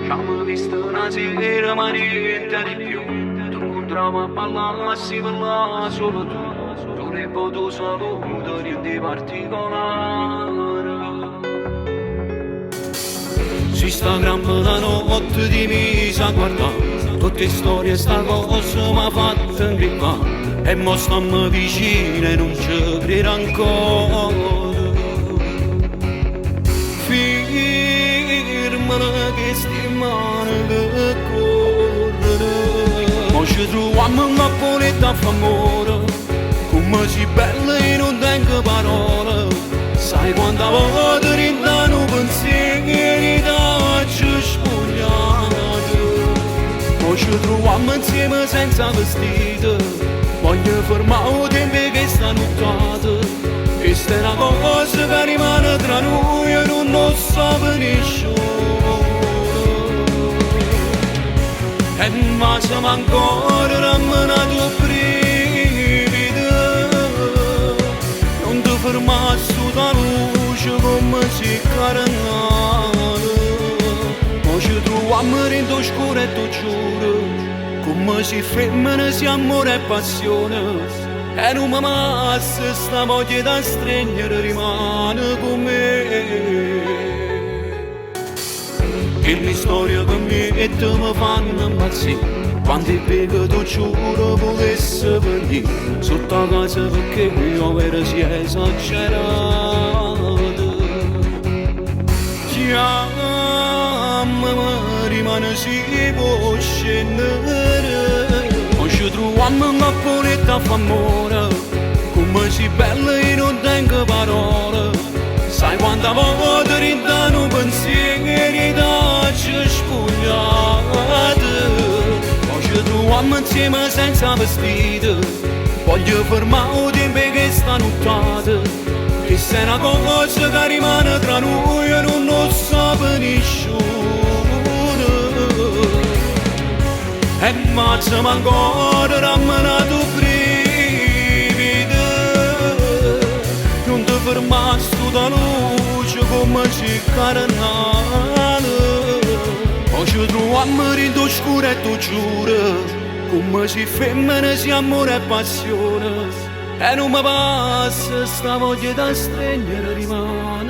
C'abbiamo visto una sera ma niente di più. Tu incontriamo a ballare si parla solo tu. Tu ne potuto saluto niente di particolare. Su Instagram la notte di misa a guardare tutte storie sta cosa mi ha fatto ingripare. E mo stiamo vicine e non ci credo ancora. Firmano che stimano che corrono. Mo ci troviamo una poletta f'amore, come si bella e non tengo parole. Sai quanta volta rindanno pensieri da ci spogliate. Mo ci troviamo insieme senza vestito. Voglio fermare il tempo che sta nottata. Questa è una cosa che rimane tra noi e non lo so benissimo. E ma siamo ancora rammenato brivido. Non ti fermare sotto luce come si carnale. Ma ci troviamo in oscuro e tu giuro. Come si femmina, si amore e passione. E non mi massa sta voglia da stringere rimane con me. E le storie che mi fanno impazzire. Quando è vero tu giuro volesse venire sotto la casa perché io vera si è esagerato. Chiamami, rimane si può scendere. O ci troviamo una poletta f'amore, come si bella e non tengo parole. Sai quanta volta rindanno pensieri da ci spogliate. O ci troviamo insieme senza vestito. Voglio fermare il tempo che sta nottata. Questa è una cosa che rimane tra noi e non lo so benissimo. E ma siamo ancora rammenato brivido. Non ti fermare sotto luce come si carnale. O ci troviamo in oscuro e tu giuro. Come si femmina, si amore e passione. E non mi passa sta voglia da stringere rimane.